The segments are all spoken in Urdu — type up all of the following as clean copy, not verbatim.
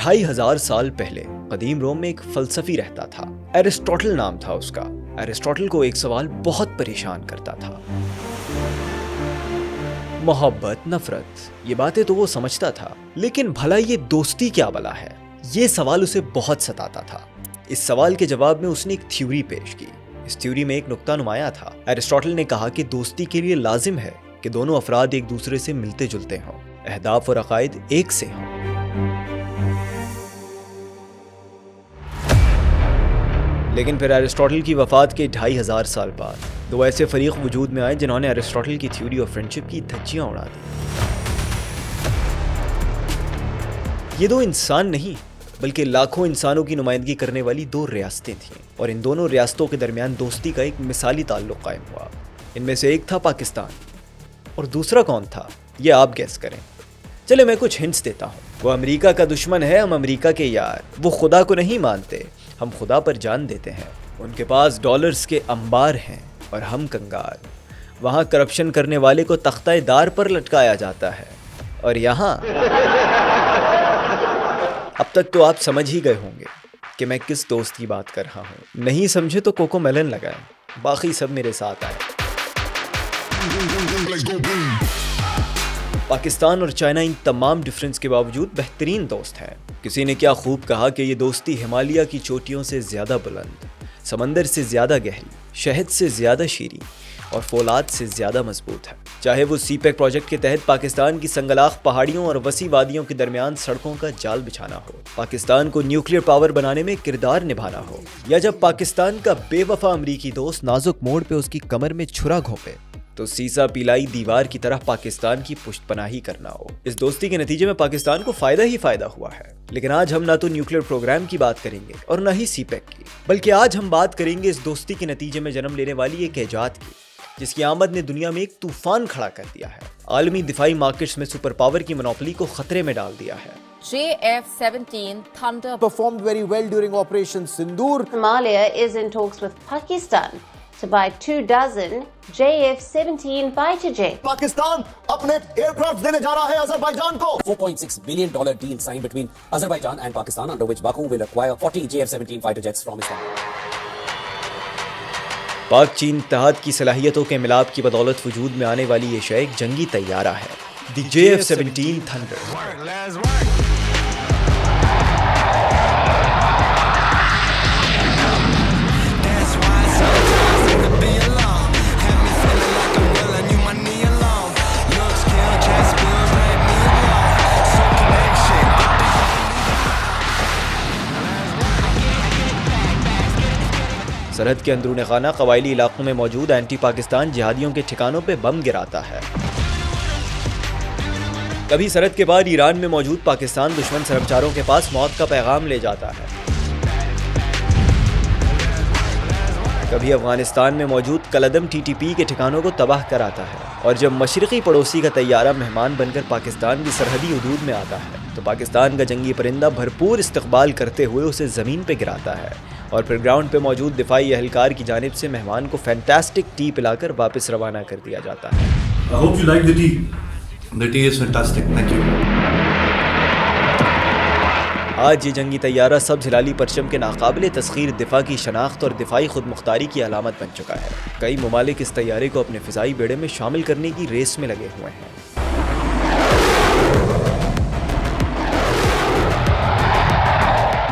2500 سال پہلے قدیم روم میں ایک فلسفی رہتا تھا، ایرسٹوٹل نام تھا اس کا۔ ایرسٹوٹل کو ایک سوال بہت پریشان کرتا تھا، محبت، نفرت، یہ باتیں تو وہ سمجھتا تھا، لیکن بھلا یہ دوستی کیا بلا ہے؟ یہ سوال اسے بہت ستاتا تھا۔ اس سوال کے جواب میں اس نے ایک تھیوری پیش کی۔ اس تھیوری میں ایک نقطہ نمایاں تھا۔ ایرسٹوٹل نے کہا کہ دوستی کے لیے لازم ہے کہ دونوں افراد ایک دوسرے سے ملتے جلتے ہوں، اہداف اور عقائد ایک سے ہوں۔ لیکن پھر ایرسٹوٹل کی وفات کے 2500 سال بعد دو ایسے فریق وجود میں آئے جنہوں نے ایرسٹوٹل کی تھیوری آف فرینڈشپ کی دھجیاں اڑا دی۔ یہ دو انسان نہیں بلکہ لاکھوں انسانوں کی نمائندگی کرنے والی دو ریاستیں تھیں، اور ان دونوں ریاستوں کے درمیان دوستی کا ایک مثالی تعلق قائم ہوا۔ ان میں سے ایک تھا پاکستان اور دوسرا کون تھا؟ یہ آپ گیس کریں۔ چلے میں کچھ ہنٹس دیتا ہوں۔ وہ امریکہ کا دشمن ہے، ہم امریکہ کے یار۔ وہ خدا کو نہیں مانتے، ہم خدا پر جان دیتے ہیں۔ ان کے پاس ڈالرز کے انبار ہیں اور ہم کنگال۔ وہاں کرپشن کرنے والے کو تختہ دار پر لٹکایا جاتا ہے، اور یہاں اب تک تو آپ سمجھ ہی گئے ہوں گے کہ میں کس دوست کی بات کر رہا ہوں۔ نہیں سمجھے تو کوکو میلن لگائیں، باقی سب میرے ساتھ آئے۔ پاکستان اور چائنا ان تمام ڈفرینس کے باوجود بہترین دوست ہیں۔ کسی نے کیا خوب کہا کہ یہ دوستی ہمالیہ کی چوٹیوں سے زیادہ بلند، سمندر سے زیادہ گہری، شہد سے زیادہ شیریں اور فولاد سے زیادہ مضبوط ہے۔ چاہے وہ سی پیک پروجیکٹ کے تحت پاکستان کی سنگلاخ پہاڑیوں اور وسیع وادیوں کے درمیان سڑکوں کا جال بچھانا ہو، پاکستان کو نیوکلیر پاور بنانے میں کردار نبھانا ہو، یا جب پاکستان کا بے وفا امریکی دوست نازک موڑ پہ اس کی کمر میں چھرا گھونپے تو سیسا پیلائی دیوار کی طرح پاکستان کی پشت پناہی کرنا ہو۔ اس دوستی کے نتیجے میں پاکستان کو فائدہ ہی فائدہ ہوا ہے۔ لیکن آج ہم نہ تو نیوکلیر پروگرام کی بات کریں گے اور نہ ہی سی پیک کی، بلکہ آج ہم بات کریں گے اس دوستی کے نتیجے میں جنم لینے والی ایک ایجاد کی، جس کی آمد نے دنیا میں ایک طوفان کھڑا کر دیا ہے، عالمی دفاعی مارکیٹس میں سپر پاور کی منوپلی کو خطرے میں ڈال دیا ہے۔ JF-17 Thunder performed very well during Operation Sindoor. Somalia is in talks with Pakistan to buy 24 JF-17 fighter jets. Pakistan اپنے ایئر کرافٹ دینے جا رہا ہے آذربائیجان کو۔ $4.6 billion deal signed between Azerbaijan and Pakistan, under which Baku will acquire 40 JF-17 fighter jets from Islam. پاک چین اتحاد کی صلاحیتوں کے ملاپ کی بدولت وجود میں آنے والی یہ شے ایک جنگی طیارہ ہے، دی JF-17 تھنڈر۔ سرحد کے اندرون خانہ قبائلی علاقوں میں موجود اینٹی پاکستان جہادیوں کے ٹھکانوں پہ بم گراتا ہے۔ کبھی سرحد کے بعد ایران میں موجود پاکستان دشمن سرمچاروں کے پاس موت کا پیغام لے جاتا ہے۔ کبھی افغانستان میں موجود کلعدم TTP کے ٹھکانوں کو تباہ کراتا ہے، اور جب مشرقی پڑوسی کا طیارہ مہمان بن کر پاکستان کی سرحدی حدود میں آتا ہے تو پاکستان کا جنگی پرندہ بھرپور استقبال کرتے ہوئے اسے زمین پہ گراتا ہے، اور پھر گراؤنڈ پہ موجود دفاعی اہلکار کی جانب سے مہمان کو فینٹاسٹک ٹی پلا کر واپس روانہ کر دیا جاتا ہے۔ I hope you like the tea. The tea is fantastic. Thank you. آج یہ جنگی طیارہ سبز ہلالی پرچم کے ناقابل تسخیر دفاع کی شناخت اور دفاعی خود مختاری کی علامت بن چکا ہے۔ کئی ممالک اس طیارے کو اپنے فضائی بیڑے میں شامل کرنے کی ریس میں لگے ہوئے ہیں۔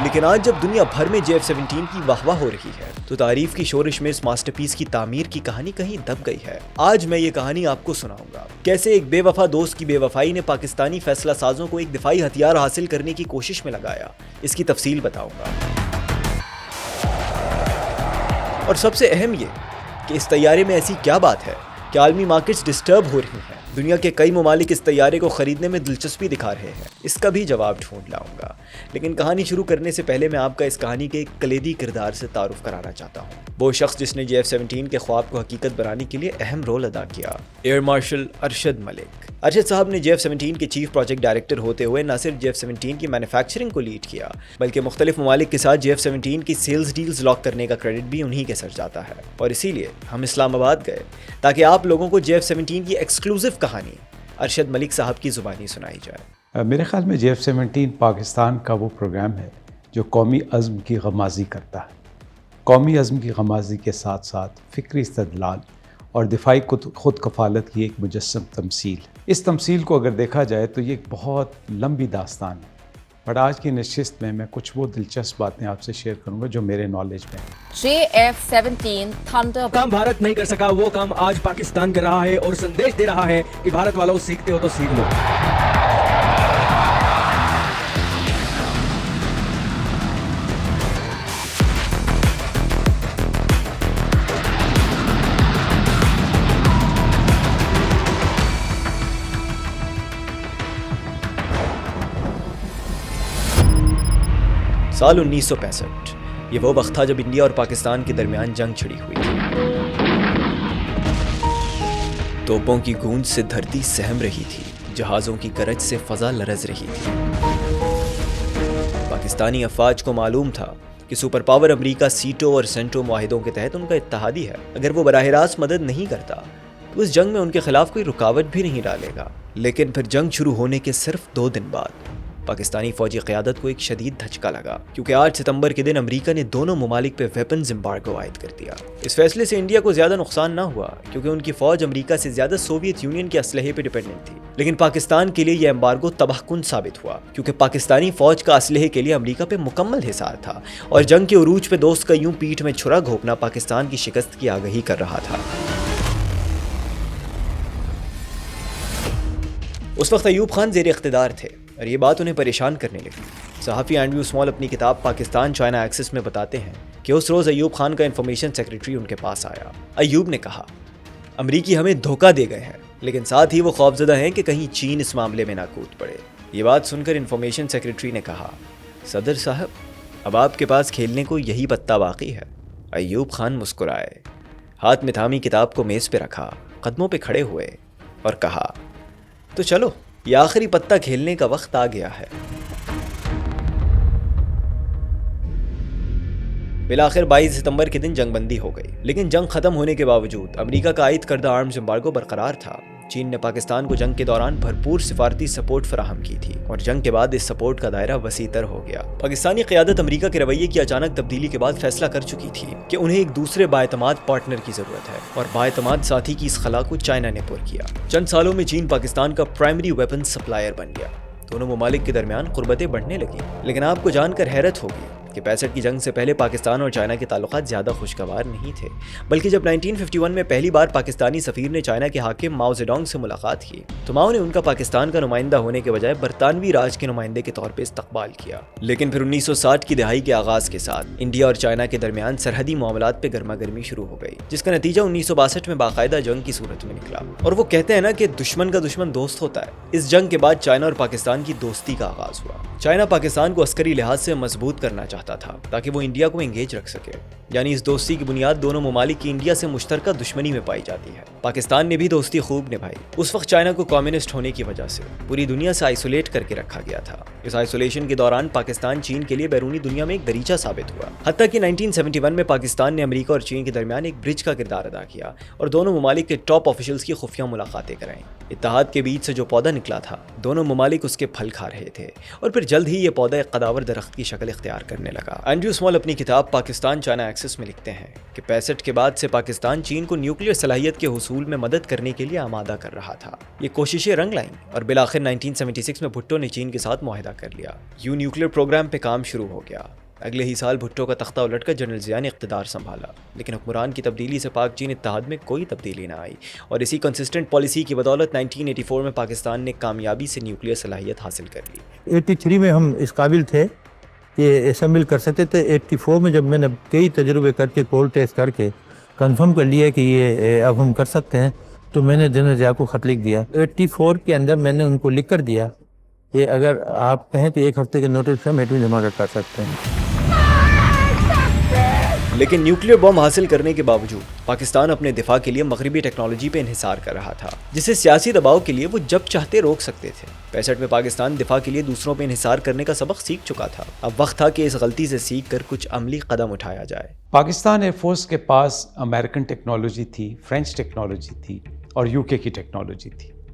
لیکن آج جب دنیا بھر میں JF-17 کی واہ واہ ہو رہی ہے تو تعریف کی شورش میں اس ماسٹر پیس کی تعمیر کی کہانی کہیں دب گئی ہے۔ آج میں یہ کہانی آپ کو سناؤں گا، کیسے ایک بے وفا دوست کی بے وفائی نے پاکستانی فیصلہ سازوں کو ایک دفاعی ہتھیار حاصل کرنے کی کوشش میں لگایا۔ اس کی تفصیل بتاؤں گا، اور سب سے اہم یہ کہ اس طیارے میں ایسی کیا بات ہے کہ عالمی مارکیٹس ڈسٹرب ہو رہی ہیں۔ دنیا کے کئی ممالک اس طیارے کو خریدنے میں دلچسپی دکھا رہے ہیں۔ اس کا بھی جواب ڈھونڈ لاؤں گا، لیکن کہانی شروع کرنے سے پہلے میں آپ کا اس کہانی کے ایک کلیدی کردار سے تعارف کرانا چاہتا ہوں۔ وہ شخص جس نے JF-17 کے خواب کو حقیقت بنانے کے لیے اہم رول ادا کیا، ایئر مارشل ارشد ملک۔ ارشد صاحب نے JF-17 کے چیف پروجیکٹ ڈائریکٹر ہوتے ہوئے نہ صرف JF-17 کی مینوفیکچرنگ کو لیڈ کیا بلکہ مختلف ممالک کے ساتھ JF-17 کی سیلز ڈیلز لاک کرنے کا کریڈٹ بھی انہی کے سر جاتا ہے، اور اسی لیے ہم اسلام آباد گئے تاکہ آپ لوگوں کو JF-17 کی ایکسکلوزیو کہانی ارشد ملک صاحب کی زبانی سنائی جائے۔ میرے خیال میں JF-17 پاکستان کا وہ پروگرام ہے جو قومی عزم کی غمازی کرتا ہے۔ قومی عزم کی غمازی کے ساتھ ساتھ فکری استدلال اور دفاعی خود کفالت کی ایک مجسم تمثیل۔ اس تمثیل کو اگر دیکھا جائے تو یہ ایک بہت لمبی داستان ہے، بٹ آج کی نشست میں کچھ وہ دلچسپ باتیں آپ سے شیئر کروں گا جو میرے نالج میں ہیں۔ JF-17 Thunder کام بھارت نہیں کر سکا وہ کام آج پاکستان کر رہا ہے اور سندیش دے رہا ہے کہ بھارت والوں سیکھتے ہو تو سیکھ لو۔ سال 1965 یہ وہ وقت تھا جب انڈیا اور پاکستان کے درمیان جنگ چھڑی ہوئی تھی۔ توپوں کی گونج سے دھرتی سہم رہی تھی، جہازوں کی گرج سے فضا لرز رہی تھی۔ پاکستانی افواج کو معلوم تھا کہ سپر پاور امریکہ سیٹو اور سینٹو معاہدوں کے تحت ان کا اتحادی ہے، اگر وہ براہ راست مدد نہیں کرتا تو اس جنگ میں ان کے خلاف کوئی رکاوٹ بھی نہیں ڈالے گا۔ لیکن پھر جنگ شروع ہونے کے صرف 2 دن بعد پاکستانی فوجی قیادت کو ایک شدید دھچکا لگا، کیونکہ 8 ستمبر کے دن امریکہ نے دونوں ممالک پہ ویپنز امبارگو عائد کر دیا۔ اس فیصلے سے انڈیا کو زیادہ نقصان نہ ہوا، کیونکہ ان کی فوج امریکہ سے زیادہ سوویت یونین کے اسلحے پہ ڈیپینڈنٹ تھی، لیکن پاکستان کے لیے یہ امبارگو تباہ کن ثابت ہوا، کیونکہ پاکستانی فوج کا اسلحے کے لیے امریکہ پہ مکمل حصار تھا، اور جنگ کے عروج پہ دوست کا یوں پیٹھ میں چھرا گھونپنا پاکستان کی شکست کی آگہی کر رہا تھا۔ اس وقت ایوب خان زیر اقتدار تھے اور یہ بات انہیں پریشان کرنے لگی۔ صحافی اینڈریو اسمال اپنی کتاب پاکستان چائنا ایکسس میں بتاتے ہیں کہ اس روز ایوب خان کا انفارمیشن سیکریٹری ان کے پاس آیا۔ ایوب نے کہا، امریکی ہمیں دھوکہ دے گئے ہیں، لیکن ساتھ ہی وہ خوفزدہ ہیں کہ کہیں چین اس معاملے میں نہ کود پڑے۔ یہ بات سن کر انفارمیشن سیکریٹری نے کہا، صدر صاحب اب آپ کے پاس کھیلنے کو یہی پتہ باقی ہے۔ ایوب خان مسکرائے، ہاتھ میں تھامی کتاب کو میز پہ رکھا، قدموں پہ کھڑے ہوئے اور کہا، تو چلو یہ آخری پتہ کھیلنے کا وقت آ گیا ہے۔ بالآخر 22 ستمبر کے دن جنگ بندی ہو گئی، لیکن جنگ ختم ہونے کے باوجود امریکہ کا عائد کردہ آرمز امبارگو برقرار تھا۔ چین نے پاکستان کو جنگ کے دوران بھرپور سفارتی سپورٹ فراہم کی تھی، اور جنگ کے بعد اس سپورٹ کا دائرہ وسیع تر ہو گیا۔ پاکستانی قیادت امریکہ کے رویے کی اچانک تبدیلی کے بعد فیصلہ کر چکی تھی کہ انہیں ایک دوسرے بااعتماد پارٹنر کی ضرورت ہے، اور بااعتماد ساتھی کی اس خلا کو چائنا نے پر کیا۔ چند سالوں میں چین پاکستان کا پرائمری ویپن سپلائر بن گیا۔ دونوں ممالک کے درمیان قربتیں بڑھنے لگیں، لیکن آپ کو جان کر حیرت ہوگی کہ 65 کی جنگ سے پہلے پاکستان اور چائنا کے تعلقات زیادہ خوشگوار نہیں تھے، بلکہ جب 1951 میں پہلی بار پاکستانی سفیر نے چائنا کے حاکم ماؤ زیڈونگ سے ملاقات کی تو ماؤ نے ان کا پاکستان کا نمائندہ ہونے کے بجائے برطانوی راج کے نمائندے کے طور پہ استقبال کیا۔ لیکن پھر 1960 کی دہائی کے آغاز کے ساتھ انڈیا اور چائنا کے درمیان سرحدی معاملات پہ گرما گرمی شروع ہو گئی، جس کا نتیجہ 1962 میں باقاعدہ جنگ کی صورت میں نکلا۔ اور وہ کہتے ہیں نا کہ دشمن کا دشمن دوست ہوتا ہے۔ اس جنگ کے بعد چائنا اور پاکستان کی دوستی کا آغاز ہوا۔ چائنا پاکستان کو عسکری لحاظ سے مضبوط کرنا چاہتا تھا تاکہ وہ انڈیا کو انگیج رکھ سکے، یعنی اس دوستی کی بنیاد دونوں ممالک کی انڈیا سے مشترکہ دشمنی میں پائی جاتی ہے۔ پاکستان نے بھی دوستی خوب نبھائی۔ اس وقت چائنا کو کمیونسٹ ہونے کی وجہ سے پوری دنیا سے آئسولیٹ کر کے رکھا گیا تھا۔ اس آئسولیشن کے دوران پاکستان چین کے لیے بیرونی دنیا میں ایک دریچہ ثابت ہوا، حتیٰ کہ 1971 میں پاکستان نے امریکہ اور چین کے درمیان ایک برج کا کردار ادا کیا اور دونوں ممالک کے ٹاپ آفیشلز کی خفیہ ملاقاتیں کرائیں۔ اتحاد کے بیچ سے جو پودا نکلا تھا، دونوں ممالک اس کے پھل کھا رہے تھے، اور پھر جلد ہی یہ پودا ایک قداور درخت کی شکل اختیار کرنے لگا۔ اینڈریو اسمال اپنی کتاب پاکستان چائنا ایکسس میں لکھتے ہیں کہ 65 کے بعد سے پاکستان چین کو نیوکلیر صلاحیت کے حصول میں مدد کرنے کے لیے آمادہ کر رہا تھا۔ یہ کوششیں رنگ لائیں اور بالآخر 1976 میں بھٹو نے چین کے ساتھ معاہدہ کر لیا۔ یوں نیوکلیر پروگرام پہ کام شروع ہو گیا۔ اگلے ہی سال بھٹو کا تختہ الٹ کر جنرل ضیاء نے اقتدار سنبھالا، لیکن حکمران کی تبدیلی سے پاک چین اتحاد میں کوئی تبدیلی نہ آئی، اور اسی کنسسٹنٹ پالیسی کی بدولت 1984 میں پاکستان نے کامیابی سے نیوکلیر صلاحیت حاصل کر لی۔ 83 میں ہم اس قابل تھے کہ اسمبل کر سکتے تھے۔ 84 میں جب میں نے کئی تجربے کر کے پول ٹیسٹ کر کے کنفرم کر لیا کہ یہ اب ہم کر سکتے ہیں، تو میں نے جنرل ضیاء کو خط لکھ دیا۔ 84 کے اندر میں نے ان کو لکھ کر دیا کہ اگر آپ کہیں تو 1 ہفتے کے نوٹس پہ ہم ایٹمی جمع کر سکتے ہیں۔ لیکن نیوکلیر بم حاصل کرنے کے باوجود پاکستان اپنے دفاع کے لیے مغربی ٹیکنالوجی پہ انحصار کر رہا تھا، جسے سیاسی دباؤ کے لیے وہ جب چاہتے روک سکتے تھے۔ 65 میں پاکستان دفاع کے لیے دوسروں پہ انحصار کرنے کا سبق سیکھ چکا تھا۔ اب وقت تھا کہ اس غلطی سے سیکھ کر کچھ عملی قدم اٹھایا جائے۔ پاکستان ایئر فورس کے پاس امریکن ٹیکنالوجی تھی، فرینچ ٹیکنالوجی تھی اور UK کی ٹیکنالوجی تھی۔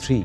3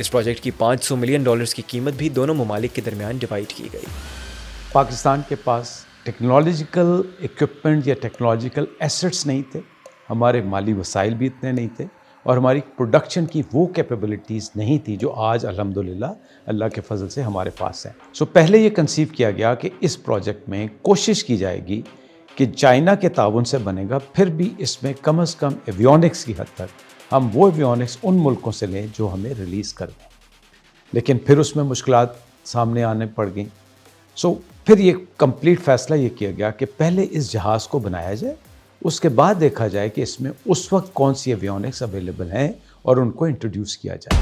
اس پروجیکٹ کی $500 ملین کی قیمت بھی دونوں ممالک کے درمیان ڈیوائڈ کی گئی۔ پاکستان کے پاس ٹیکنالوجیکل ایکوپمنٹ یا ٹیکنالوجیکل ایسٹس نہیں تھے، ہمارے مالی وسائل بھی اتنے نہیں تھے، اور ہماری پروڈکشن کی وہ کیپیبلٹیز نہیں تھی جو آج الحمدللہ اللہ کے فضل سے ہمارے پاس ہیں۔ سو پہلے یہ کنسیو کیا گیا کہ اس پروجیکٹ میں کوشش کی جائے گی کہ چائنا کے تعاون سے بنے گا، پھر بھی اس میں کم از کم ایویونکس کی حد تک ہم وہ ایویونکس ان ملکوں سے لیں جو ہمیں ریلیز کر دیں، لیکن پھر اس میں مشکلات سامنے آنے پڑ گئیں۔ سو پھر یہ کمپلیٹ فیصلہ یہ کیا گیا کہ پہلے اس جہاز کو بنایا جائے، اس کے بعد دیکھا جائے کہ اس میں اس وقت کون سی ایویونکس اویلیبل ہیں اور ان کو انٹروڈیوس کیا جائے۔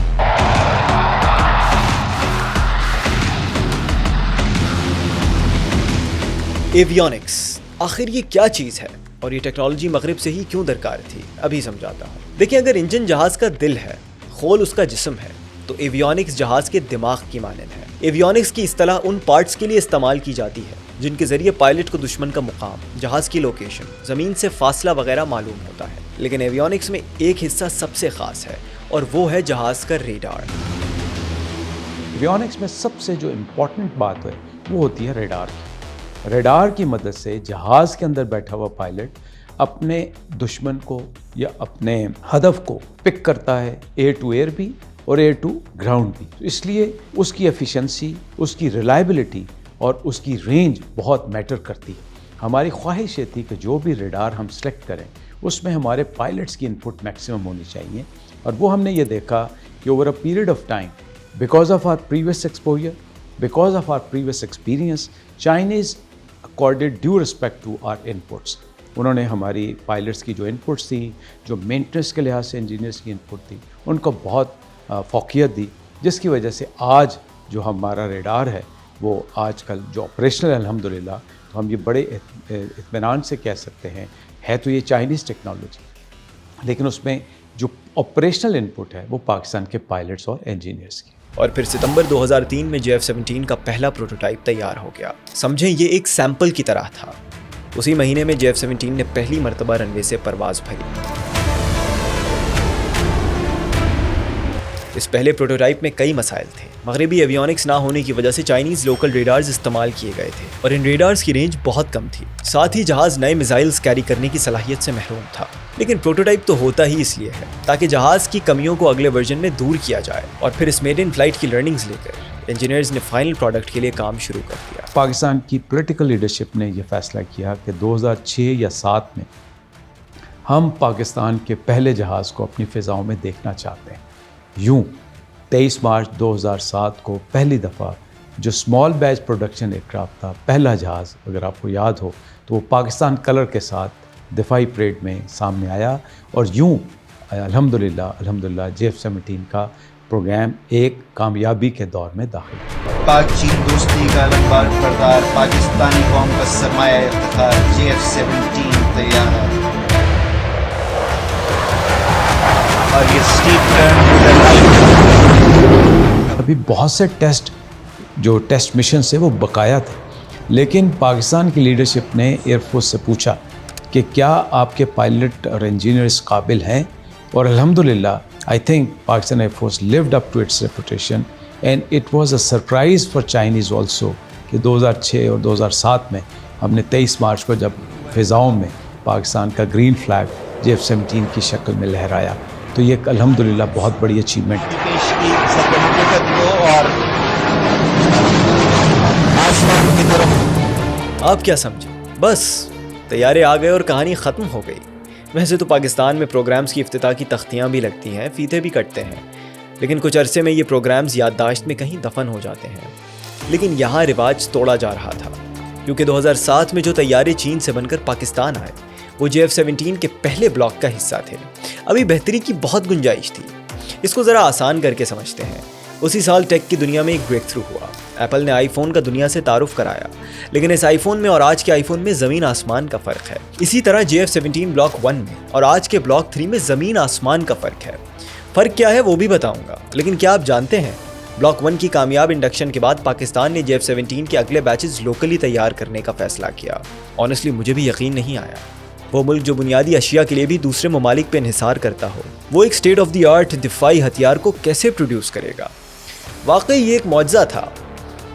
ایویونکس آخر یہ کیا چیز ہے اور یہ ٹیکنالوجی مغرب سے ہی کیوں درکار تھی، ابھی سمجھاتا ہوں۔ دیکھیں، اگر انجن جہاز کا دل ہے، خول اس کا جسم ہے، تو ایویونکس جہاز کے دماغ کی مانند ہے۔ ایویونکس کی اصطلاح ان پارٹس کے لیے استعمال کی جاتی ہے جن کے ذریعے پائلٹ کو دشمن کا مقام، جہاز کی لوکیشن، زمین سے فاصلہ وغیرہ معلوم ہوتا ہے۔ لیکن ایویونکس میں ایک حصہ سب سے خاص ہے اور وہ ہے جہاز کا ریڈار۔ ایویونکس میں سب سے جو امپورٹنٹ بات ہے وہ ہوتی ہے ریڈار کی۔ ریڈار کی مدد سے جہاز کے اندر بیٹھا ہوا پائلٹ اپنے دشمن کو یا اپنے ہدف کو پک کرتا ہے، ایئر ٹو ایئر بھی اور ایئر ٹو گراؤنڈ بھی۔ اس لیے اس کی ایفیشنسی، اس کی ریلائبلٹی اور اس کی رینج بہت میٹر کرتی ہے۔ ہماری خواہش یہ تھی کہ جو بھی ریڈار ہم سلیکٹ کریں اس میں ہمارے پائلٹس کی انپٹ میکسیمم ہونی چاہیے، اور وہ ہم نے یہ دیکھا کہ over a period of time, because of our previous exposure, because of our previous experience, Chinese accorded due respect to our inputs۔ انہوں نے ہماری پائلٹس کی جو انپٹس تھی، جو مینٹنس کے لحاظ سے انجینئرس کی انپٹ تھی، ان کو بہت فوقیت دی، جس کی وجہ سے آج جو ہمارا ریڈار ہے وہ آج کل جو آپریشنل ہے الحمدللہ، تو ہم یہ بڑے اطمینان سے کہہ سکتے ہیں، ہے تو یہ چائنیز ٹیکنالوجی، لیکن اس میں جو آپریشنل انپٹ ہے وہ پاکستان کے پائلٹس اور انجینئرس کی۔ اور پھر ستمبر 2003 میں JF-17 کا پہلا پروٹوٹائپ تیار ہو گیا۔ سمجھیں یہ ایک سیمپل کی طرح تھا۔ اسی مہینے میں JF-17 نے پہلی مرتبہ رن وے سے پرواز بھری۔ اس پہلے پروٹوٹائپ میں کئی مسائل تھے۔ مغربی ایویونکس نہ ہونے کی وجہ سے چائنیز لوکل ریڈارز استعمال کیے گئے تھے اور ان ریڈارز کی رینج بہت کم تھی۔ ساتھ ہی جہاز نئے میزائلز کیری کرنے کی صلاحیت سے محروم تھا۔ لیکن پروٹوٹائپ تو ہوتا ہی اس لیے ہے تاکہ جہاز کی کمیوں کو اگلے ورژن میں دور کیا جائے، اور پھر اس میڈ ان فلائٹ کی لرننگز لے کر انجینئرز نے فائنل پروڈکٹ کے لیے کام شروع کر دیا۔ پاکستان کی پولیٹیکل لیڈرشپ نے یہ فیصلہ کیا کہ 2006 یا 2007 میں ہم پاکستان کے پہلے جہاز کو اپنی فضاؤں میں دیکھنا چاہتے ہیں۔ یوں 23 مارچ 2007 کو پہلی دفعہ جو اسمال بیچ پروڈکشن ایئرکرافٹ تھا، پہلا جہاز اگر آپ کو یاد ہو تو وہ پاکستان کلر کے ساتھ دفاعی پریڈ میں سامنے آیا، اور یوں الحمدللہ JF-17 کا پروگرام ایک کامیابی کے دور میں داخل ہوا۔ پاک چین دوستی کا لمبا پردار، پاکستانی قوم کا سرمایہ افتخار، JF-17 تیار ہے اور یہ اسٹیپ ابھی بہت سے ٹیسٹ مشن سے وہ بقایا تھے، لیکن پاکستان کی لیڈرشپ نے ایئر فورس سے پوچھا کہ کیا آپ کے پائلٹ اور انجینئرز قابل ہیں، اور الحمدللہ I think Pakistan air force lived up to its reputation and it was a surprise for Chinese also کہ 2006 اور 2007 میں ہم نے 23 مارچ کو جب فضاؤں میں پاکستان کا گرین فلیگ JF-17 کی شکل میں لہرایا، تو یہ ایک الحمدللہ بہت بڑی اچیومنٹ ہے۔ آپ کیا سمجھیں؟ بس طیارے آ گئے اور کہانی ختم ہو گئی۔ ویسے تو پاکستان میں پروگرامز کی افتتاح کی تختیاں بھی لگتی ہیں، فیتے بھی کٹتے ہیں، لیکن کچھ عرصے میں یہ پروگرامز یادداشت میں کہیں دفن ہو جاتے ہیں۔ لیکن یہاں رواج توڑا جا رہا تھا، کیونکہ 2007 میں جو طیارے چین سے بن کر پاکستان آئے وہ JF-17 کے پہلے بلاک کا حصہ تھے۔ ابھی بہتری کی بہت گنجائش تھی۔ اس کو ذرا آسان کر کے سمجھتے ہیں۔ اسی سال ٹیک کی دنیا میں ایک بریک تھرو ہوا۔ ایپل نے آئی فون کا دنیا سے تعارف کرایا، لیکن اس آئی فون میں اور آج کے آئی فون میں زمین آسمان کا فرق ہے۔ اسی طرح JF-17 بلاک 1 میں اور آج کے بلاک 3 میں زمین آسمان کا فرق ہے۔ فرق کیا ہے وہ بھی بتاؤں گا، لیکن کیا آپ جانتے ہیں بلاک 1 کی کامیاب انڈکشن کے بعد پاکستان نے JF-17 کے اگلے بیچز لوکلی تیار کرنے کا فیصلہ کیا۔ آنیسٹلی مجھے بھی یقین نہیں آیا۔ وہ ملک جو بنیادی اشیاء کے لیے بھی دوسرے ممالک پہ انحصار کرتا ہو، وہ ایک اسٹیٹ آف دی آرٹ دفاعی ہتھیار کو کیسے پروڈیوس کرے گا؟ واقعی یہ ایک معجزہ تھا،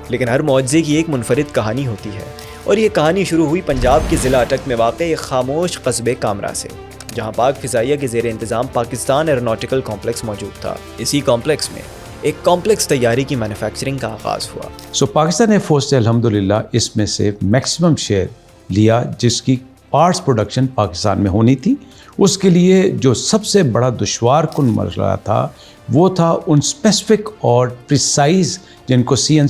لیکن ہر معجزے کی ایک منفرد کہانی ہوتی ہے، اور یہ کہانی شروع ہوئی پنجاب کے ضلع اٹک میں واقع ایک خاموش قصبے کامرا سے، جہاں پاک فضائیہ کے زیر انتظام پاکستان ایروناٹیکل کمپلیکس موجود تھا۔ اسی کمپلیکس میں ایک کمپلیکس طیارے کی مینوفیکچرنگ کا آغاز ہوا۔ پاکستان ایئر فورس نے الحمدللہ اس میں سے میکسیمم شیئر لیا، جس کی پارٹس پروڈکشن پاکستان میں ہونی تھی۔ اس کے لیے جو سب سے بڑا دشوار کن مرحلہ تھا وہ تھا ان اسپیسیفک اور پریسائز جن کو سی این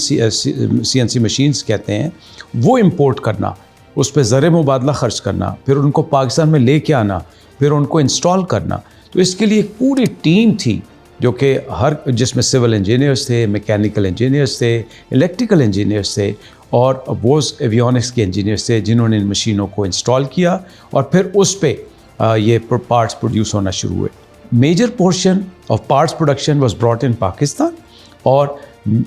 سی مشینز کہتے ہیں وہ امپورٹ کرنا، اس پہ زر مبادلہ خرچ کرنا، پھر ان کو پاکستان میں لے کے آنا، پھر ان کو انسٹال کرنا۔ تو اس کے لیے ایک پوری ٹیم تھی جو کہ جس میں سول انجینئرز تھے، میکینیکل انجینئرز تھے، الیکٹریکل انجینئرز تھے، اور بوز ایویونکس کے انجینئرز تھے جنہوں نے ان مشینوں کو انسٹال کیا، اور پھر اس پہ یہ پارٹس پروڈیوس ہونا شروع ہوئے۔ Major portion of parts production was brought in Pakistan, اور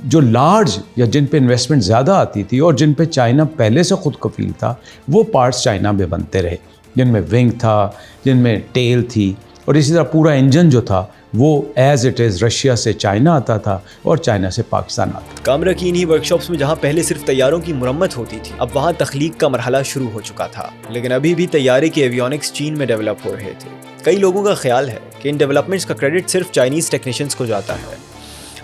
جو لارج یا جن پہ انویسٹمنٹ زیادہ آتی تھی اور جن پہ چائنا پہلے سے خود کفیل تھا، وہ پارٹس چائنا میں بنتے رہے، جن میں ونگ تھا، جن میں ٹیل تھی، اور اسی طرح پورا انجن جو تھا وہ ایز اٹ از رشیا سے چائنا آتا تھا اور چائنا سے پاکستان آتا تھا۔ کامرا کی انہی ورکشاپس میں جہاں پہلے صرف طیاروں کی مرمت ہوتی تھی، اب وہاں تخلیق کا مرحلہ شروع ہو چکا تھا، لیکن ابھی بھی طیارے کے ایویونکس چین میں ڈیولپ ہو رہے تھے۔ کئی لوگوں کا خیال ہے کہ ان ڈیولپمنٹس کا کریڈٹ صرف چائنیز ٹیکنیشینز کو جاتا ہے،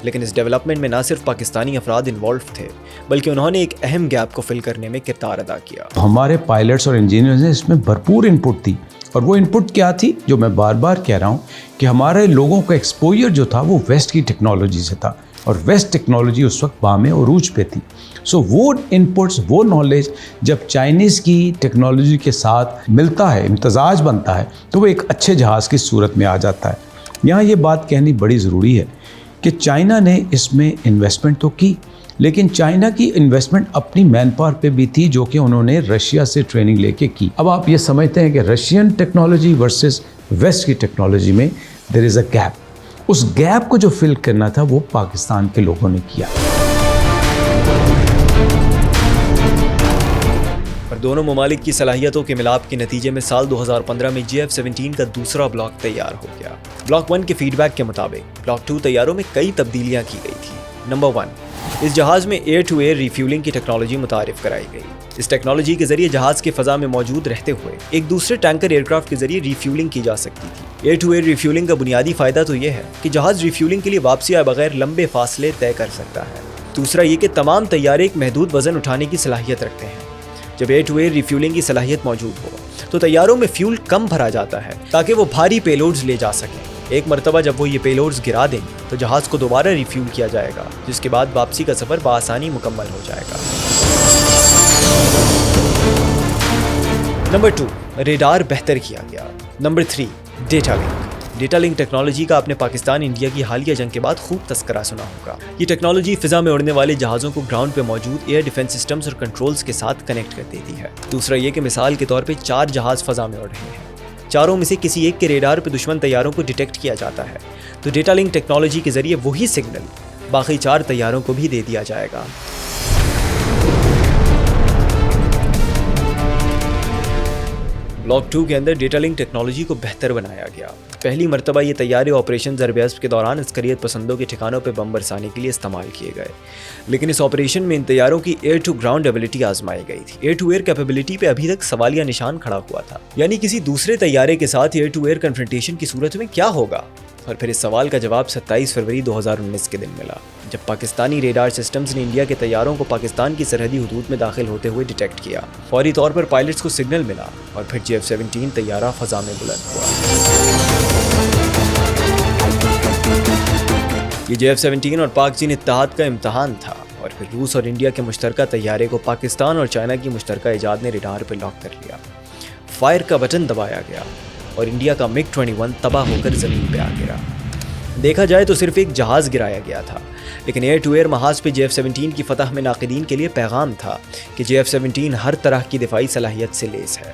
لیکن اس ڈیولپمنٹ میں نہ صرف پاکستانی افراد انوالو تھے، بلکہ انہوں نے ایک اہم گیپ کو فل کرنے میں کردار ادا کیا۔ ہمارے پائلٹس اور انجینئرز نے اس میں بھرپور انپٹ دی، اور وہ انپٹ کیا تھی جو میں بار بار کہہ رہا ہوں کہ ہمارے لوگوں کا ایکسپوجر جو تھا وہ ویسٹ کی ٹیکنالوجی سے تھا، اور ویسٹ ٹیکنالوجی اس وقت بام عروج پہ تھی۔ وہ انپٹس، وہ نالج جب چائنیز کی ٹیکنالوجی کے ساتھ ملتا ہے، امتزاج بنتا ہے، تو وہ ایک اچھے جہاز کی صورت میں آ جاتا ہے۔ یہاں یہ بات کہنی بڑی ضروری ہے کہ چائنا نے اس میں انویسٹمنٹ تو کی، لیکن چائنا کی انویسٹمنٹ اپنی مین پاور پہ بھی تھی جو کہ انہوں نے رشیا سے ٹریننگ لے کے کی۔ اب آپ یہ سمجھتے ہیں کہ رشین ٹیکنالوجی ورسز ویسٹ کی ٹیکنالوجی میں دیر از اے گیپ۔ اس گیپ کو جو فل کرنا تھا وہ پاکستان کے لوگوں نے کیا۔ اور دونوں ممالک کی صلاحیتوں کے ملاپ کے نتیجے میں سال 2015 میں JF-17 کا دوسرا بلاک تیار ہو گیا۔ بلاک 1 کے فیڈ بیک کے مطابق بلاک 2 طیاروں میں کئی تبدیلیاں کی گئی تھیں۔ نمبر 1، اس جہاز میں ایئر ٹو ایئر ریفیولنگ کی ٹیکنالوجی متعارف کرائی گئی۔ اس ٹیکنالوجی کے ذریعے جہاز کے فضا میں موجود رہتے ہوئے ایک دوسرے ٹینکر ایئر کرافٹ کے ذریعے ریفیولنگ کی جا سکتی تھی۔ ایئر ٹو ایئر ریفیولنگ کا بنیادی فائدہ تو یہ ہے کہ جہاز ریفیولنگ کے لیے واپسی آئے بغیر لمبے فاصلے طے کر سکتا ہے۔ دوسرا یہ کہ تمام طیارے ایک محدود وزن اٹھانے کی صلاحیت رکھتے ہیں۔ جب ایئر ٹو ایئر ریفیولنگ کی صلاحیت موجود ہو تو طیاروں میں فیول کم بھرا جاتا ہے تاکہ وہ بھاری پے لوڈز لے جا سکیں۔ ایک مرتبہ جب وہ یہ پے لوڈز گرا دیں تو جہاز کو دوبارہ ریفیول کیا جائے گا، جس کے بعد واپسی کا سفر بآسانی مکمل ہو جائے گا۔ نمبر 2، ریڈار بہتر کیا گیا۔ Number 3، data link. Data link technology کا آپ نے پاکستان انڈیا کی حالیہ جنگ کے بعد خوب تذکرہ سنا ہوگا۔ یہ ٹیکنالوجی فضا میں اڑنے والے جہازوں کو گراؤنڈ پہ موجود ایئر ڈیفنس سسٹمز اور کنٹرولز کے ساتھ کنیکٹ کر دیتی ہے۔ دوسرا یہ کہ مثال کے طور پہ 4 جہاز فضا میں اڑ رہے ہیں، چاروں میں سے کسی ایک کے ریڈار پہ دشمن طیاروں کو ڈیٹیکٹ کیا جاتا ہے، تو ڈیٹا لنک ٹیکنالوجی کے ذریعے وہی سگنل باقی 4 طیاروں کو بھی دے دیا جائے گا۔ بلاک 2 کے اندر ڈیٹا لنک ٹیکنالوجی کو بہتر بنایا گیا۔ پہلی مرتبہ یہ طیارے آپریشن ضرب اسب کے دوران عسکریت پسندوں کے ٹھکانوں پہ بم برسانے کے لیے استعمال کیے گئے، لیکن اس آپریشن میں ان طیاروں کی ایئر ٹو گراؤنڈ ایبلٹی آزمائی گئی تھی۔ ایئر ٹو ایئر کیپیبلٹی پہ ابھی تک سوالیہ نشان کھڑا ہوا تھا، یعنی کسی دوسرے طیارے کے ساتھ ایئر ٹو ایئر کنفرنٹیشن کی صورت میں کیا ہوگا؟ اور پھر اس سوال کا جواب 27 فروری 2019 کے دن ملا، جب پاکستانی ریڈار سسٹمز نے انڈیا کے طیاروں کو پاکستان کی سرحدی حدود میں داخل ہوتے ہوئے ڈیٹیکٹ کیا۔ فوری طور پر پائلٹس کو سگنل ملا اور پھر JF-17 طیارہ فضا میں بلند ہوا۔ یہ JF-17 اور پاک چین اتحاد کا امتحان تھا، اور پھر روس اور انڈیا کے مشترکہ طیارے کو پاکستان اور چائنا کی مشترکہ ایجاد نے ریڈار پہ لاک کر لیا۔ فائر کا بٹن دبایا گیا اور انڈیا کا MiG-21 تباہ ہو کر زمین پہ آ گرا۔ دیکھا جائے تو صرف ایک جہاز گرایا گیا تھا، لیکن ایئر ٹو ایئر محاذ پہ JF-17 کی فتح میں ناقدین کے لیے پیغام تھا کہ JF-17 ہر طرح کی دفاعی صلاحیت سے لیس ہے۔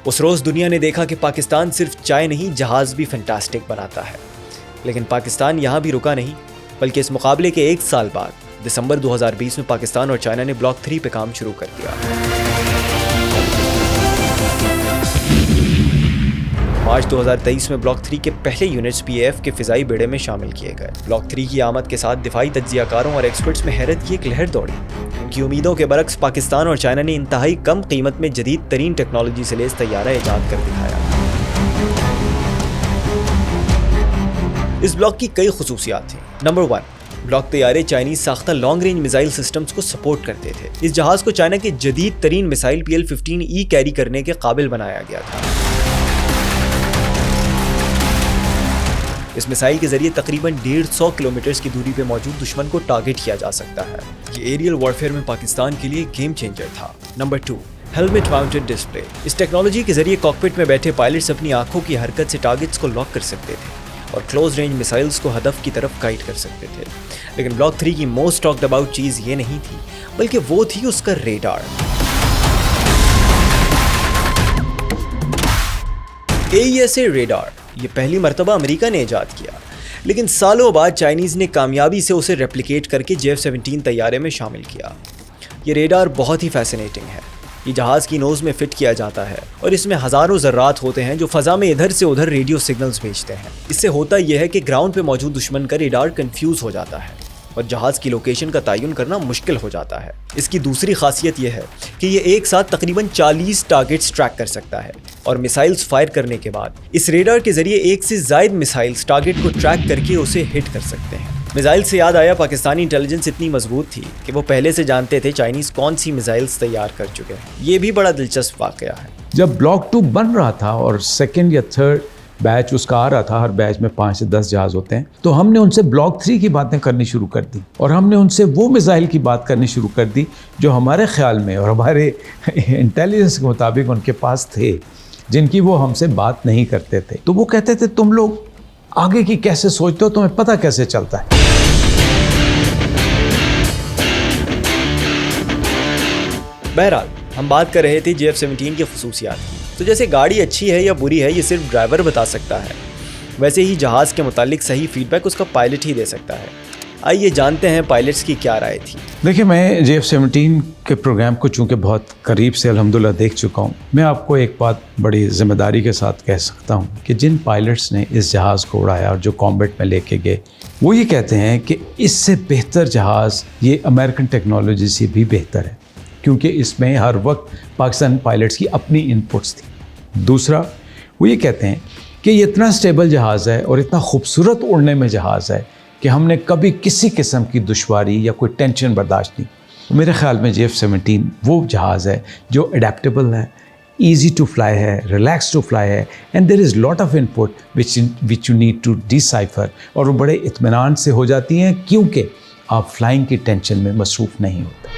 اس روز دنیا نے دیکھا کہ پاکستان صرف چائے نہیں، جہاز بھی فینٹاسٹک بناتا ہے، لیکن پاکستان یہاں بھی رکا نہیں، بلکہ اس مقابلے کے 1 سال بعد دسمبر 2020 میں پاکستان اور چائنا نے بلاک 3 پہ کام شروع کر دیا۔ مارچ 2023 میں بلاک 3 کے پہلے یونٹس PAF کے فضائی بیڑے میں شامل کیے گئے۔ بلاک 3 کی آمد کے ساتھ دفاعی تجزیہ کاروں اور ایکسپرٹس میں حیرت کی ایک لہر دوڑی۔ ان کی امیدوں کے برعکس پاکستان اور چائنا نے انتہائی کم قیمت میں جدید ترین ٹیکنالوجی سے لیس طیارہ ایجاد کر دکھایا۔ اس بلاک کی کئی خصوصیات تھیں۔ نمبر 1، بلاک طیارے چائنیز ساختہ لانگ رینج میزائل سسٹمز کو سپورٹ کرتے تھے۔ اس جہاز کو چائنا کے جدید ترین میزائل PL-15E کیری کرنے کے قابل بنایا گیا تھا۔ اس میزائل کے ذریعے تقریباً 150 کلومیٹرز کی دوری پہ موجود دشمن کو ٹارگٹ کیا جا سکتا ہے۔ یہ ایریل وارفیئر میں پاکستان کے لیے گیم چینجر تھا۔ Number 2، helmet mounted display. اس ٹیکنالوجی کے ذریعے کاکپٹ میں بیٹھے پائلٹس اپنی آنکھوں کی حرکت سے ٹارگٹس کو لاک کر سکتے تھے اور کلوز رینج میسائلز کو ہدف کی طرف گائیڈ کر سکتے تھے۔ لیکن بلاک 3 کی موسٹ ٹاکڈ اباؤٹ چیز یہ نہیں تھی، بلکہ وہ تھی اس کا ریڈار۔ AESA ریڈار یہ پہلی مرتبہ امریکہ نے ایجاد کیا، لیکن سالوں بعد چائنیز نے کامیابی سے اسے ریپلیکیٹ کر کے JF-17 طیارے میں شامل کیا۔ یہ ریڈار بہت ہی فیسینیٹنگ ہے۔ یہ جہاز کی نوز میں فٹ کیا جاتا ہے اور اس میں ہزاروں ذرات ہوتے ہیں جو فضا میں ادھر سے ادھر ریڈیو سگنلز بھیجتے ہیں۔ اس سے ہوتا یہ ہے کہ گراؤنڈ پہ موجود دشمن کا ریڈار کنفیوز ہو جاتا ہے اور جہاز کی لوکیشن کا تعین کرنا مشکل ہو جاتا ہے۔ اس کی دوسری خاصیت یہ ہے کہ یہ ایک ساتھ تقریباً 40 ٹارگٹس ٹریک کر سکتا ہے اور میسائلز فائر کرنے کے بعد اس ریڈار کے ذریعے ایک سے زائد میسائلز ٹارگٹ کو ٹریک کر کے اسے ہٹ کر سکتے ہیں۔ میزائل سے یاد آیا، پاکستانی انٹیلیجنس اتنی مضبوط تھی کہ وہ پہلے سے جانتے تھے چائنیز کون سی میزائلز تیار کر چکے ہیں۔ یہ بھی بڑا دلچسپ واقعہ ہے۔ جب بلاک 2 بن رہا تھا اور سیکنڈ یا تھرڈ بیچ اس کا آ رہا تھا، ہر بیچ میں 5 سے 10 جہاز ہوتے ہیں، تو ہم نے ان سے بلاک 3 کی باتیں کرنی شروع کر دی اور ہم نے ان سے وہ میزائل کی بات کرنی شروع کر دی جو ہمارے خیال میں اور ہمارے انٹیلیجنس کے مطابق ان کے پاس تھے، جن کی وہ ہم سے بات نہیں کرتے تھے۔ تو وہ کہتے تھے تم لوگ آگے کی کیسے سوچتے ہو، تمہیں پتہ کیسے چلتا ہے؟ بہرحال ہم بات کر رہے تھے JF-17 کی خصوصیات کی۔ تو جیسے گاڑی اچھی ہے یا بری ہے یہ صرف ڈرائیور بتا سکتا ہے، ویسے ہی جہاز کے متعلق صحیح فیڈ بیک اس کا پائلٹ ہی دے سکتا ہے۔ آئیے جانتے ہیں پائلٹس کی کیا رائے تھی۔ دیکھیں، میں JF-17 کے پروگرام کو چونکہ بہت قریب سے الحمدللہ دیکھ چکا ہوں، میں آپ کو ایک بات بڑی ذمہ داری کے ساتھ کہہ سکتا ہوں کہ جن پائلٹس نے اس جہاز کو اڑایا اور جو کامبیٹ میں لے کے گئے، وہ یہ کہتے ہیں کہ اس سے بہتر جہاز یہ امریکن ٹیکنالوجی سے بھی بہتر ہے، کیونکہ اس میں ہر وقت پاکستان پائلٹس کی اپنی انپٹس تھیں۔ دوسرا، وہ یہ کہتے ہیں کہ یہ اتنا سٹیبل جہاز ہے اور اتنا خوبصورت اڑنے میں جہاز ہے کہ ہم نے کبھی کسی قسم کی دشواری یا کوئی ٹینشن برداشت نہیں۔ میرے خیال میں JF-17 وہ جہاز ہے جو اڈیپٹیبل ہے، ایزی ٹو فلائی ہے، ریلیکس ٹو فلائی ہے، and there is lot of input which you need to decipher, اور وہ بڑے اطمینان سے ہو جاتی ہیں کیونکہ آپ فلائنگ کی ٹینشن میں مصروف نہیں ہوتے۔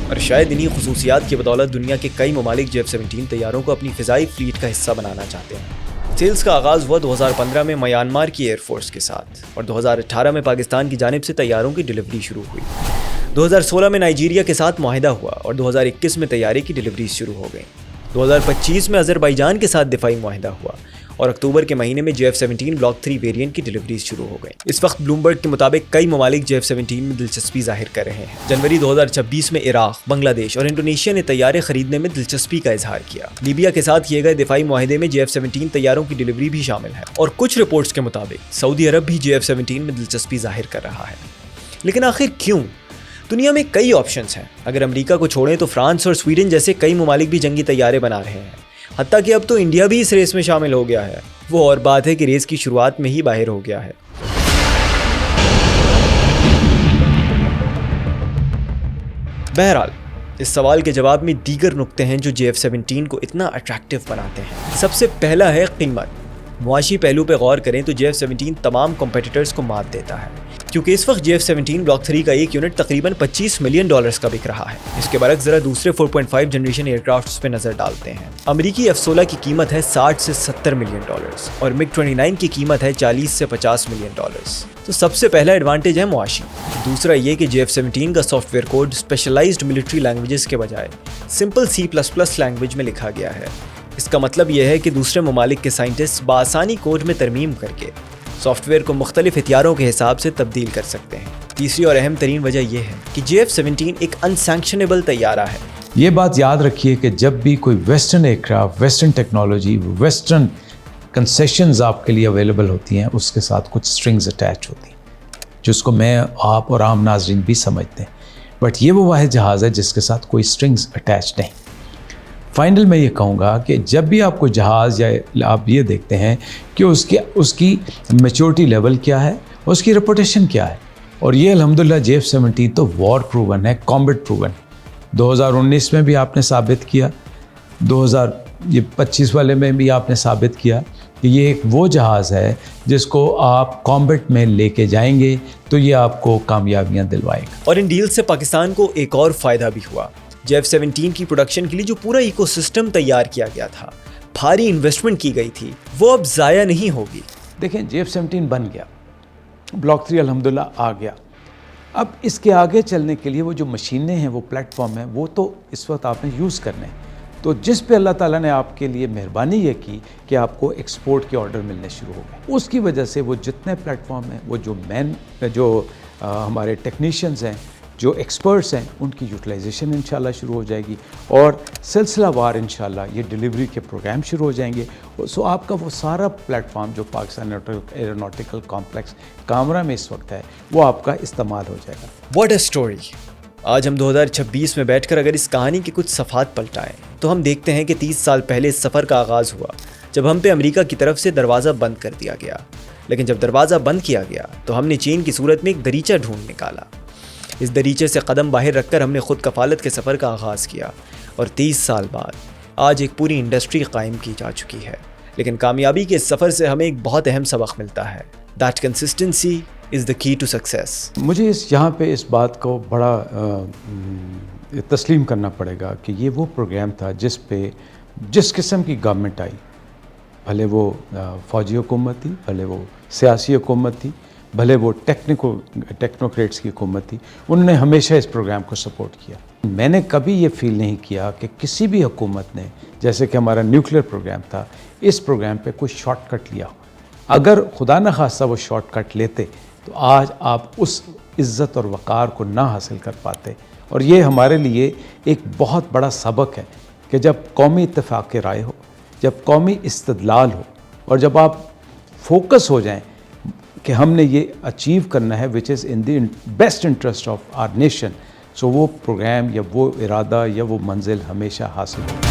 اور شاید انہی خصوصیات کی بدولت دنیا کے کئی ممالک JF-17 طیاروں کو اپنی فضائی فلیٹ کا حصہ بنانا چاہتے ہیں۔ سیلز کا آغاز ہوا 2015 میں میانمار کی ایئر فورس کے ساتھ اور 2018 میں پاکستان کی جانب سے طیاروں کی ڈلیوری شروع ہوئی۔ 2016 میں نائجیریا کے ساتھ معاہدہ ہوا اور 2021 میں طیارے کی ڈلیوری شروع ہو گئی۔ 2025 میں آذربائیجان کے ساتھ دفاعی معاہدہ ہوا اور اکتوبر کے مہینے میں JF-17 بلاک 3 ویریئنٹ کی ڈلیوریز شروع ہو گئیں۔ اس وقت بلومبرگ کے مطابق کئی ممالک JF-17 میں دلچسپی ظاہر کر رہے ہیں۔ جنوری 2026 میں عراق، بنگلہ دیش اور انڈونیشیا نے طیارے خریدنے میں دلچسپی کا اظہار کیا۔ لیبیا کے ساتھ کیے گئے دفاعی معاہدے میں JF-17 طیاروں کی ڈلیوری بھی شامل ہے اور کچھ رپورٹس کے مطابق سعودی عرب بھی JF-17 میں دلچسپی ظاہر کر رہا ہے۔ لیکن آخر کیوں؟ دنیا میں کئی آپشنز ہیں۔ اگر امریکہ کو چھوڑیں تو فرانس اور سویڈن جیسے کئی ممالک بھی جنگی طیارے بنا رہے ہیں، حتیٰ کہ اب تو انڈیا بھی اس ریس میں شامل ہو گیا ہے۔ وہ اور بات ہے کہ ریس کی شروعات میں ہی باہر ہو گیا ہے۔ بہرحال اس سوال کے جواب میں دیگر نکتے ہیں جو JF-17 کو اتنا اٹریکٹیو بناتے ہیں۔ سب سے پہلا ہے قیمت۔ معاشی پہلو پہ غور کریں تو JF-17 تمام کمپیٹیٹرز کو مات دیتا ہے، کیونکہ اس وقت JF-17 بلاک 3 کا ایک یونٹ تقریباً $25 ملین کا بک رہا ہے۔ اس کے برعکس ذرا دوسرے 4.5 جنریشن ایئر کرافٹس پہ نظر ڈالتے ہیں۔ امریکی F-16 کی قیمت ہے $60 سے $70 ملین اور MiG-29 کی قیمت ہے $40 سے $50 ملین۔ تو سب سے پہلا ایڈوانٹیج ہے معاشی۔ دوسرا یہ کہ JF-17 کا software code specialized military languages کے بجائے سمپل C++ لینگویج میں لکھا گیا ہے۔ اس کا مطلب یہ ہے کہ دوسرے ممالک کے سائنٹسٹ بآسانی کوڈ میں ترمیم کر کے سافٹ ویئر کو مختلف ہتھیاروں کے حساب سے تبدیل کر سکتے ہیں۔ تیسری اور اہم ترین وجہ یہ ہے کہ JF-17 ایک انسینکشنیبل طیارہ ہے۔ یہ بات یاد رکھیے کہ جب بھی کوئی western aircraft, western technology, western concessions آپ کے لیے اویلیبل ہوتی ہیں، اس کے ساتھ کچھ سٹرنگز اٹیچ ہوتی ہیں، جس کو میں، آپ اور عام ناظرین بھی سمجھتے ہیں، بٹ یہ وہ واحد جہاز ہے جس کے ساتھ کوئی سٹرنگز اٹیچ نہیں۔ فائنل میں یہ کہوں گا کہ جب بھی آپ کو جہاز یا آپ یہ دیکھتے ہیں کہ اس کی میچورٹی لیول کیا ہے، اس کی ریپوٹیشن کیا ہے، اور یہ الحمدللہ JF-17 تو وار پروون ہے، کامبٹ پروون۔ 2019 میں بھی آپ نے ثابت کیا، 2025 والے میں بھی آپ نے ثابت کیا کہ یہ ایک وہ جہاز ہے جس کو آپ کامبٹ میں لے کے جائیں گے تو یہ آپ کو کامیابیاں دلوائے گا۔ اور ان ڈیل سے پاکستان کو ایک اور فائدہ بھی ہوا۔ JF-17 کی پروڈکشن کے لیے جو پورا ایکو سسٹم تیار کیا گیا تھا، بھاری انویسٹمنٹ کی گئی تھی، وہ اب ضائع نہیں ہوگی۔ دیکھیں JF-17 بن گیا، بلاک 3 الحمدللہ آ گیا، اب اس کے آگے چلنے کے لیے وہ جو مشینیں ہیں، وہ پلیٹ فارم ہیں، وہ تو اس وقت آپ نے یوز کرنے ہیں۔ تو جس پہ اللہ تعالیٰ نے آپ کے لیے مہربانی یہ کی کہ آپ کو ایکسپورٹ کے آرڈر ملنے شروع ہو گئے، اس کی وجہ سے وہ جتنے پلیٹ فارم ہیں، وہ جو ہمارے ٹیکنیشینز ہیں، جو ایکسپرٹس ہیں، ان کی یوٹیلائزیشن انشاءاللہ شروع ہو جائے گی، اور سلسلہ وار انشاءاللہ یہ ڈیلیوری کے پروگرام شروع ہو جائیں گے۔ سو آپ کا وہ سارا پلیٹ فارم جو پاکستان ایروناٹیکل کمپلیکس کامرا میں اس وقت ہے، وہ آپ کا استعمال ہو جائے گا۔ What a story! آج ہم 2026 میں بیٹھ کر اگر اس کہانی کے کچھ صفحات پلٹائیں تو ہم دیکھتے ہیں کہ 30 سال پہلے اس سفر کا آغاز ہوا جب ہم پہ امریکہ کی طرف سے دروازہ بند کر دیا گیا، لیکن جب دروازہ بند کیا گیا تو ہم نے چین کی صورت میں ایک دریچہ ڈھونڈ نکالا۔ اس دریچے سے قدم باہر رکھ کر ہم نے خود کفالت کے سفر کا آغاز کیا، اور 30 سال بعد آج ایک پوری انڈسٹری قائم کی جا چکی ہے۔ لیکن کامیابی کے اس سفر سے ہمیں ایک بہت اہم سبق ملتا ہے، دیٹ کنسسٹنسی از دا کی ٹو سکسیس۔ مجھے یہاں پہ اس بات کو بڑا تسلیم کرنا پڑے گا کہ یہ وہ پروگرام تھا جس قسم کی گورنمنٹ آئی، بھلے وہ فوجی حکومت تھی، بھلے وہ سیاسی حکومت تھی، بھلے وہ ٹیکنوکریٹس کی حکومت تھی، انہوں نے ہمیشہ اس پروگرام کو سپورٹ کیا۔ میں نے کبھی یہ فیل نہیں کیا کہ کسی بھی حکومت نے، جیسے کہ ہمارا نیوکلیر پروگرام تھا، اس پروگرام پہ کوئی شارٹ کٹ لیا ہو۔ اگر خدا نہ خواستہ وہ شارٹ کٹ لیتے تو آج آپ اس عزت اور وقار کو نہ حاصل کر پاتے، اور یہ ہمارے لیے ایک بہت بڑا سبق ہے کہ جب قومی اتفاق رائے ہو، جب قومی استدلال ہو، اور جب آپ فوکس ہو جائیں کہ ہم نے یہ اچیو کرنا ہے which is in the best interest of our nation, so وہ پروگرام یا وہ ارادہ یا وہ منزل ہمیشہ حاصل ہو۔